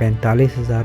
45,000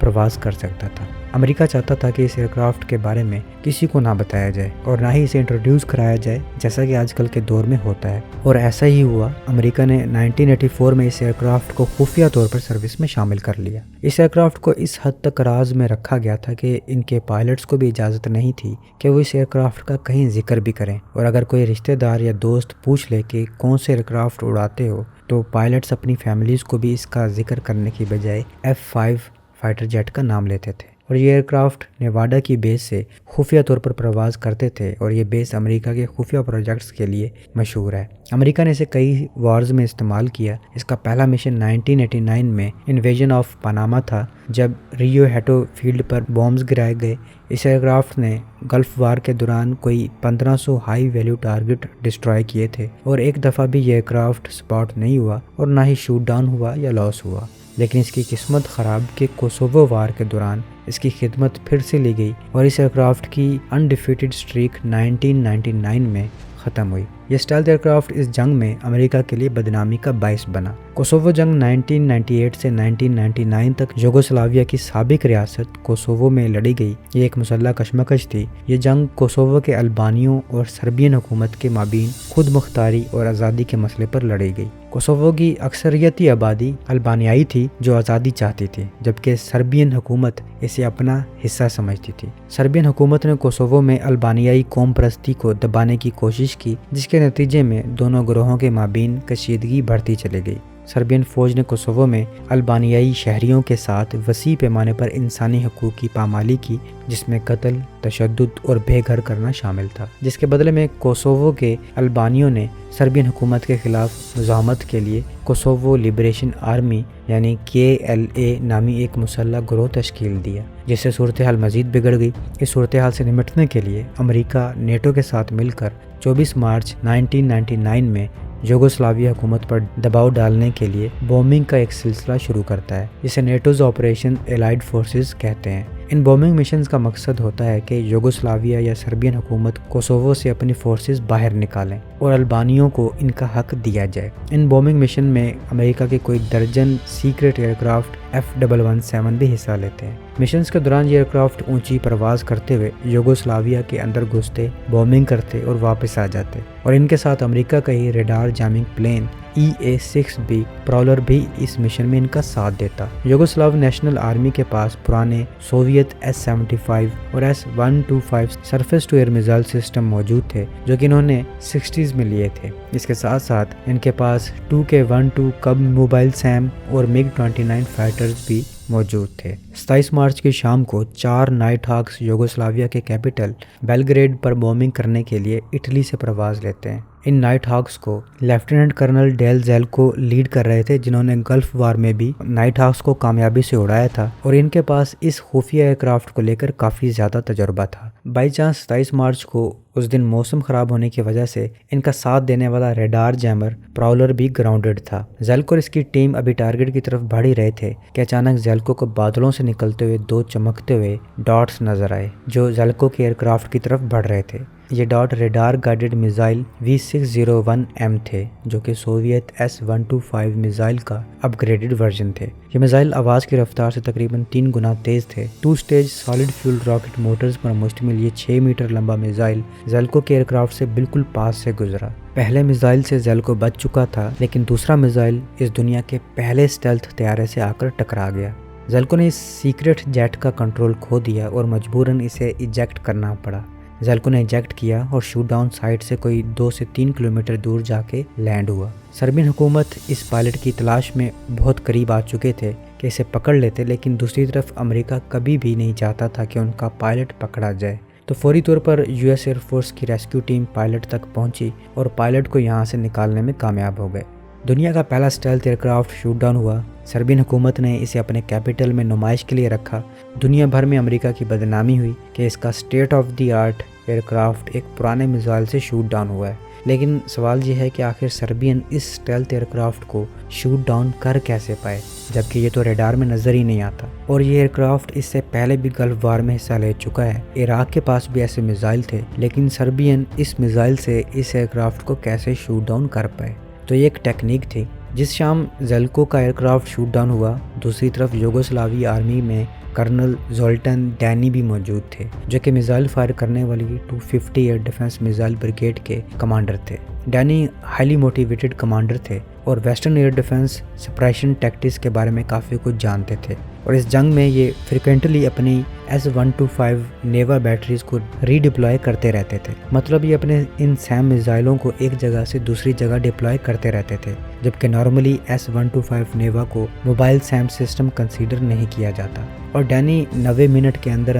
پرواز کر سکتا تھا۔ امریکہ چاہتا تھا کہ اس ایئرکرافٹ کے بارے میں کسی کو نہ بتایا جائے اور نہ ہی اسے انٹروڈیوس کرایا جائے جیسا کہ آج کل کے دور میں ہوتا ہے، اور ایسا ہی ہوا۔ امریکہ نے 1984 میں اس ایئرکرافٹ کو خفیہ طور پر سروس میں شامل کر لیا۔ اس ایئرکرافٹ کو اس حد تک راز میں رکھا گیا تھا کہ ان کے پائلٹس کو بھی اجازت نہیں تھی کہ وہ اس ایئرکرافٹ کا کہیں ذکر بھی کریں، اور اگر کوئی رشتہ دار یا دوست پوچھ لے کہ کون سے ایئرکرافٹ اڑاتے ہو تو پائلٹس اپنی فیملیز کو بھی اس کا ذکر کرنے کی بجائے F-5 فائٹر جیٹ کا نام لیتے تھے، اور یہ ایئرکرافٹ نیواڈا کی بیس سے خفیہ طور پر پرواز کرتے تھے، اور یہ بیس امریکہ کے خفیہ پروجیکٹس کے لیے مشہور ہے۔ امریکہ نے اسے کئی وارز میں استعمال کیا۔ اس کا پہلا مشن 1989 میں انویژن آف پاناما تھا، جب ریو ہیٹو فیلڈ پر بومز گرائے گئے۔ اس ایئرکرافٹ نے گلف وار کے دوران کوئی 1500 ہائی ویلیو ٹارگٹ ڈسٹرائے کیے تھے، اور ایک دفعہ بھی یہ ایئرکرافٹ اسپاٹ نہیں ہوا اور نہ ہی شوٹ ڈاؤن ہوا یا لاس ہوا۔ لیکن اس کی قسمت خراب کہ کوسوو وار کے دوران اس کی خدمت پھر سے لی گئی، اور اس ایئرکرافٹ کی انڈیفیٹڈ سٹریک 1999 میں ختم ہوئی۔ یہ اسٹیلتھ ایئرکرافٹ اس جنگ میں امریکہ کے لیے بدنامی کا باعث بنا۔ کوسوو جنگ 1998 سے 1999 تک یوگوسلاویہ کی سابق ریاست کوسوو میں لڑی گئی۔ یہ ایک مسلح کشمکش تھی۔ یہ جنگ کوسوو کے البانیوں اور سربین حکومت کے مابین خود مختاری اور آزادی کے مسئلے پر لڑی گئی۔ کوسوو کی اکثریتی آبادی البانیائی تھی جو آزادی چاہتی تھی، جبکہ سربین حکومت اسے اپنا حصہ سمجھتی تھی۔ سربین حکومت نے کوسوو میں البانیائی قوم پرستی کو دبانے کی کوشش کی، جس کے نتیجے میں دونوں گروہوں کے مابین کشیدگی بڑھتی چلی گئی۔ سربین فوج نے کوسوو میں البانیائی شہریوں کے ساتھ وسیع پیمانے پر انسانی حقوق کی پامالی کی، جس میں قتل، تشدد اور بے گھر کرنا شامل تھا، جس کے بدلے میں کوسوو کے البانیوں نے سربین حکومت کے خلاف مزاحمت کے لیے کوسوو لبریشن آرمی یعنی KLA نامی ایک مسلح گروہ تشکیل دیا، جس سے صورتحال مزید بگڑ گئی۔ اس صورتحال سے نمٹنے کے لیے امریکہ نیٹو کے ساتھ مل کر 24 مارچ 1999 میں یوگوسلاویہ حکومت پر دباؤ ڈالنے کے لیے بومبنگ کا ایک سلسلہ شروع کرتا ہے، جسے نیٹوز آپریشن ایلائیڈ فورسز کہتے ہیں۔ ان بومبنگ مشنز کا مقصد ہوتا ہے کہ یوگوسلاویہ یا سربین حکومت کوسوو سے اپنی فورسز باہر نکالیں اور البانیوں کو ان کا حق دیا جائے۔ ان بومبنگ مشن میں امریکہ کے کوئی درجن سیکرٹ ایئرکرافٹ F-117 بھی حصہ لیتے ہیں۔ مشنز کے دوران یہ ایئرکرافٹ اونچی پرواز کرتے ہوئے یوگوسلاویہ کے اندر گھستے، بومبنگ کرتے اور واپس آ جاتے، اور ان کے ساتھ امریکہ کا ہی ریڈار جیمنگ پلین EA-6B پراولر بھی اس مشن میں ان کا ساتھ دیتا۔ یوگوسلاو نیشنل آرمی کے پاس پرانے سوویت S-75 اور S-125 surface to air missile system موجود تھے، جو کہ انہوں نے 60s میں لیے تھے۔ اس کے ساتھ ساتھ ان کے پاس 2K-12 کب موبائل سیم اور MiG-29 فائٹرز بھی موجود تھے۔ 27 مارچ کی شام کو 4 نائٹ ہاکس یوگوسلاویہ کے کیپٹل بیلگریڈ پر بومبنگ کرنے کے لیے اٹلی سے پرواز لیتے ہیں۔ ان نائٹ ہاکس کو لیفٹیننٹ کرنل ڈیل زیلکو لیڈ کر رہے تھے، جنہوں نے گلف وار میں بھی نائٹ ہاکس کو کامیابی سے اڑایا تھا، اور ان کے پاس اس خفیہ ایئرکرافٹ کو لے کر کافی زیادہ تجربہ تھا۔ بائی چانس 27 مارچ کو اس دن موسم خراب ہونے کی وجہ سے ان کا ساتھ دینے والا ریڈار جیمر پراولر بھی گراؤنڈڈ تھا۔ زیلکو اور اس کی ٹیم ابھی ٹارگٹ کی طرف بڑھ ہی رہے تھے کہ اچانک زیلکو کو بادلوں سے نکلتے ہوئے 2 چمکتے ہوئے ڈاٹس نظر آئے جو زیلکو کے ایئرکرافٹ کی طرف بڑھ رہے تھے۔ یہ dot radar guided missile V601M تھے، جو کہ سوویت S-125 میزائل کا اپ گریڈڈ ورژن تھے۔ یہ میزائل آواز کی رفتار سے تقریباً 3 گنا تیز تھے۔ 2 stage solid fuel rocket motors پر مشتمل یہ 6 میٹر لمبا میزائل زیلکو کے ایئرکرافٹ سے بالکل پاس سے گزرا۔ پہلے میزائل سے زیلکو بچ چکا تھا، لیکن دوسرا میزائل اس دنیا کے پہلے اسٹیلتھ طیارے سے آ کر ٹکرا گیا۔ زیلکو نے اس سیکرٹ جیٹ کا کنٹرول کھو دیا اور مجبوراً اسے ایجیکٹ کرنا پڑا۔ زیلکو نے ایجیکٹ کیا اور شوٹ ڈاؤن سائٹ سے کوئی 2 سے 3 کلومیٹر دور جا کے لینڈ ہوا۔ سربین حکومت اس پائلٹ کی تلاش میں بہت قریب آ چکے تھے کہ اسے پکڑ لیتے، لیکن دوسری طرف امریکہ کبھی بھی نہیں چاہتا تھا کہ ان کا پائلٹ پکڑا جائے، تو فوری طور پر US ایئر فورس کی ریسکیو ٹیم پائلٹ تک پہنچی اور پائلٹ کو یہاں سے نکالنے میں کامیاب ہو گئے۔ دنیا کا پہلا اسٹیلتھ ایئرکرافٹ شوٹ ڈاؤن ہوا۔ سربین حکومت نے اسے اپنے کیپٹل میں نمائش کے لیے رکھا۔ دنیا بھر میں امریکہ کی بدنامی ہوئی کہ اس کا state of the art aircraft ایک پرانے میزائل سے شوٹ ڈاؤن ہوا ہے۔ لیکن سوال یہ ہے کہ آخر سربین اس اسٹیلتھ ایئرکرافٹ کو شوٹ ڈاؤن کر کیسے پائے، جبکہ یہ تو ریڈار میں نظر ہی نہیں آتا، اور یہ ایئرکرافٹ اس سے پہلے بھی گلف وار میں حصہ لے چکا ہے۔ عراق کے پاس بھی ایسے میزائل تھے، لیکن سربین اس میزائل سے اس ایئرکرافٹ کو کیسے شوٹ ڈاؤن کر پائے؟ تو یہ ایک ٹیکنیک تھی۔ جس شام زیلکو کا ایئرکرافٹ شوٹ ڈاؤن ہوا، دوسری طرف یوگوسلاوی آرمی میں کرنل زولٹن ڈینی بھی موجود تھے جو کہ میزائل فائر کرنے والی 250 ایئر ڈیفنس میزائل بریگیڈ کے کمانڈر تھے۔ ڈینی ہائیلی موٹیویٹڈ کمانڈر تھے اور western air defence suppression tactics کے بارے میں کافی کچھ جانتے تھے، اور اس جنگ میں یہ فریکوینٹلی اپنی S-125 نیوا بیٹریز کو ری ڈپلوائے کرتے رہتے تھے۔ مطلب یہ اپنے ان سیم میزائلوں کو ایک جگہ سے دوسری جگہ ڈپلوائے کرتے رہتے تھے، جبکہ نارملی S-125 نیوا کو موبائل سیم سسٹم کنسیڈر نہیں کیا جاتا، اور ڈینی 90 منٹ کے اندر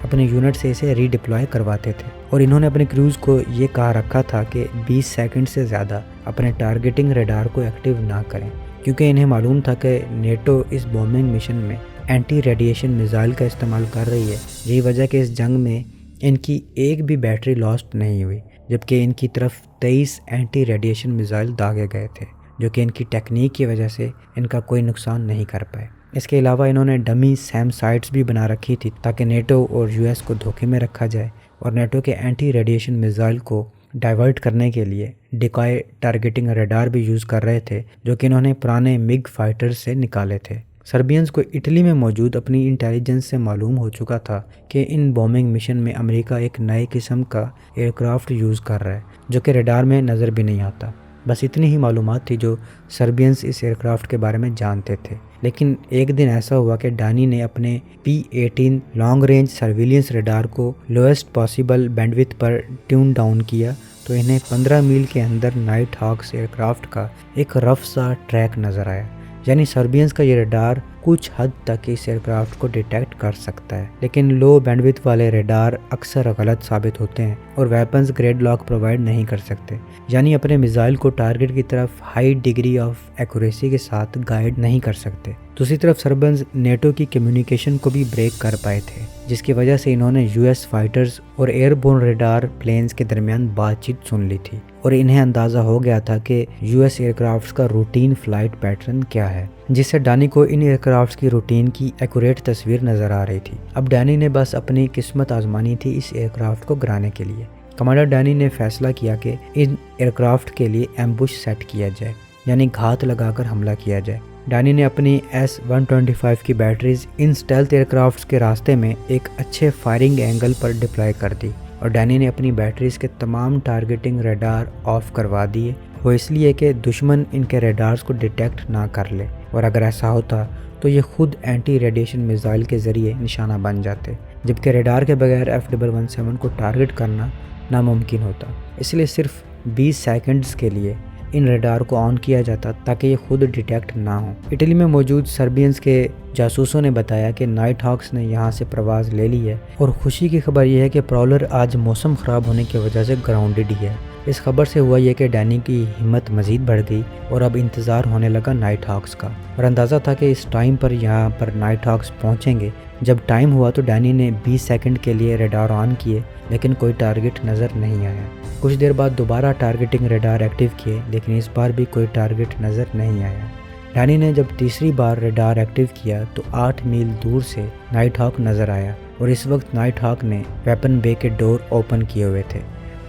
اپنے یونٹ سے اسے ری ڈپلوائے کرواتے تھے۔ اور انہوں نے اپنے کروز کو یہ کہا رکھا تھا کہ 20 سیکنڈ سے زیادہ اپنے ٹارگیٹنگ ریڈار کو ایکٹیو نہ کریں، کیونکہ انہیں معلوم تھا کہ نیٹو اس بومبنگ مشن میں اینٹی ریڈیشن میزائل کا استعمال کر رہی ہے۔ یہی وجہ کہ اس جنگ میں ان کی ایک بھی بیٹری لاسٹ نہیں ہوئی، جبکہ ان کی طرف 23 اینٹی ریڈیشن میزائل داغے گئے تھے جو کہ ان کی ٹیکنیک کی وجہ سے ان کا کوئی نقصان نہیں کر پائے۔ اس کے علاوہ انہوں نے ڈمی سیم سائٹس بھی بنا رکھی تھی تاکہ نیٹو اور US کو دھوکے میں رکھا جائے، اور نیٹو کے اینٹی ریڈیشن میزائل کو ڈائیورٹ کرنے کے لیے ڈیکائے ٹارگیٹنگ ریڈار بھی یوز کر رہے تھے جو کہ انہوں نے پرانے MiG فائٹرز سے نکالے تھے۔ سربینز کو اٹلی میں موجود اپنی انٹیلیجنس سے معلوم ہو چکا تھا کہ ان بومبنگ مشن میں امریکہ ایک نئے قسم کا ایئر کرافٹ یوز کر رہا ہے جو کہ ریڈار میں نظر بھی نہیں آتا۔ بس اتنی ہی معلومات تھی جو سربینز اس ایئر کرافٹ کے بارے میں جانتے تھے۔ لیکن ایک دن ایسا ہوا کہ ڈانی نے اپنے P-18 long range surveillance radar کو لوئسٹ پاسیبل بینڈوتھ پر ٹیون ڈاؤن کیا تو انہیں 15 میل کے اندر نائٹ ہاکس ایئر کرافٹ کا ایک رف سا ٹریک نظر آیا، یعنی سربینز کا یہ ریڈار کچھ حد تک اس ایئر کرافٹ کو ڈیٹیکٹ کر سکتا ہے، لیکن لو بینڈوتھ والے ریڈار اکثر غلط ثابت ہوتے ہیں اور ویپنز گریڈ لاک پرووائڈ نہیں کر سکتے، یعنی اپنے میزائل کو ٹارگٹ کی طرف ہائی ڈگری آف ایکوریسی کے ساتھ گائیڈ نہیں کر سکتے۔ دوسری طرف سربینز نیٹو کی کمیونیکیشن کو بھی بریک کر پائے تھے، جس کی وجہ سے انہوں نے US فائٹرز اور ایئر بورن ریڈار پلینز کے درمیان بات چیت سن لی تھی، اور انہیں اندازہ ہو گیا تھا کہ US ایئر کرافٹس کا روٹین فلائٹ پیٹرن کیا ہے، جس سے ڈانی کو ان ایئر کرافٹس کی روٹین کی ایکوریٹ تصویر نظر آ رہی تھی۔ اب ڈانی نے بس اپنی قسمت آزمانی تھی اس ایئر کرافٹ کو گرانے کے لیے۔ کمانڈر ڈانی نے فیصلہ کیا کہ ان ایئر کرافٹ کے لیے ایمبوش سیٹ کیا جائے، یعنی گھات لگا کر حملہ کیا جائے۔ ڈانی نے اپنی S-125 کی بیٹریز ان اسٹیلتھ ایئر کرافٹس کے راستے میں ایک اچھے فائرنگ اینگل پر ڈپلوائے کر دی، اور ڈانی نے اپنی بیٹریز کے تمام ٹارگیٹنگ ریڈار آف کروا دیے، وہ اس لیے کہ دشمن ان کے ریڈارز کو ڈیٹیکٹ نہ کر لے، اور اگر ایسا ہوتا تو یہ خود اینٹی ریڈیشن میزائل کے ذریعے نشانہ بن جاتے، جبکہ ریڈار کے بغیر F-117 کو ٹارگٹ کرنا ناممکن ہوتا۔ اس لیے صرف 20 سیکنڈز کے لیے ان ریڈار کو آن کیا جاتا تاکہ یہ خود ڈیٹیکٹ نہ ہوں۔ اٹلی میں موجود سربینز کے جاسوسوں نے بتایا کہ نائٹ ہاکس نے یہاں سے پرواز لے لی ہے، اور خوشی کی خبر یہ ہے کہ پراولر آج موسم خراب ہونے کی وجہ سے گراؤنڈڈ ہی ہے۔ اس خبر سے ہوا یہ کہ ڈینی کی ہمت مزید بڑھ گئی اور اب انتظار ہونے لگا نائٹ ہاکس کا، اور اندازہ تھا کہ اس ٹائم پر یہاں پر نائٹ ہاکس پہنچیں گے۔ جب ٹائم ہوا تو ڈینی نے 20 سیکنڈ کے لیے ریڈار آن کیے، لیکن کوئی ٹارگٹ نظر نہیں آیا۔ کچھ دیر بعد دوبارہ ٹارگٹنگ ریڈار ایکٹیو کیے، لیکن اس بار بھی کوئی ٹارگٹ نظر نہیں آیا۔ ڈانی نے جب تیسری بار ریڈار ایکٹیو کیا تو 8 میل دور سے نائٹ ہاک نظر آیا، اور اس وقت نائٹ ہاک نے ویپن بے کے ڈور اوپن کیے ہوئے تھے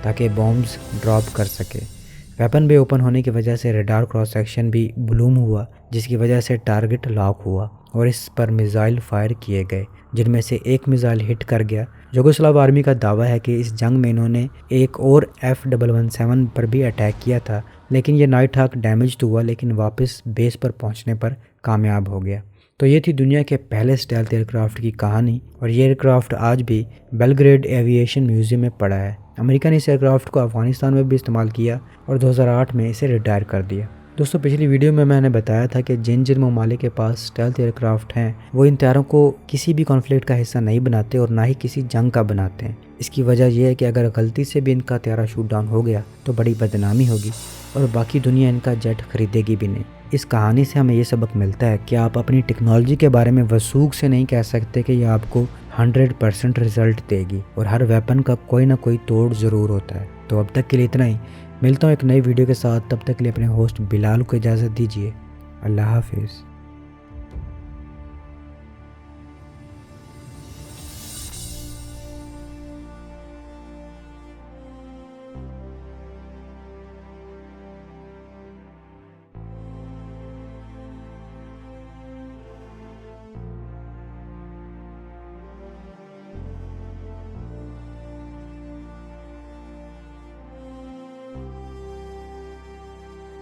تاکہ بومبز ڈراپ کر سکے۔ ویپن بے اوپن ہونے کی وجہ سے ریڈار کراس سیکشن بھی بلوم ہوا، جس کی وجہ سے ٹارگٹ لاک ہوا اور اس پر میزائل فائر کیے گئے، جن میں سے ایک میزائل ہٹ کر گیا۔ یوگوسلاو آرمی کا دعویٰ ہے کہ اس جنگ میں انہوں نے ایک اور F-117 پر بھی اٹیک کیا تھا، لیکن یہ نائٹ ہاک ڈیمیج تو ہوا لیکن واپس بیس پر پہنچنے پر کامیاب ہو گیا۔ تو یہ تھی دنیا کے پہلے اسٹیلتھ ایئر کرافٹ کی کہانی، اور یہ ایئر کرافٹ آج بھی بیلگریڈ ایوییشن میوزیم میں پڑا ہے۔ امریکہ نے اس ایئر کرافٹ کو افغانستان میں بھی استعمال کیا اور 2008 میں اسے ریٹائر کر دیا۔ دوستو، پچھلی ویڈیو میں نے بتایا تھا کہ جن ممالک کے پاس اسٹیلتھ ایئر کرافٹ ہیں وہ ان طیاروں کو کسی بھی کانفلکٹ کا حصہ نہیں بناتے اور نہ ہی کسی جنگ کا بناتے ہیں۔ اس کی وجہ یہ ہے کہ اگر غلطی سے بھی ان کا طیارہ شوٹ ڈاؤن ہو گیا تو بڑی بدنامی ہوگی اور باقی دنیا ان کا جیٹ خریدے گی بھی نہیں۔ اس کہانی سے ہمیں یہ سبق ملتا ہے کہ آپ اپنی ٹیکنالوجی کے بارے میں وثوق سے نہیں کہہ سکتے کہ یہ آپ کو 100% رزلٹ دے گی، اور ہر ویپن کا کوئی نہ کوئی توڑ ضرور ہوتا ہے۔ تو اب تک کے لیے اتنا ہی، ملتا ہوں ایک نئی ویڈیو کے ساتھ، تب تک کے لیے اپنے ہوسٹ بلال کو اجازت دیجیے۔ اللہ حافظ۔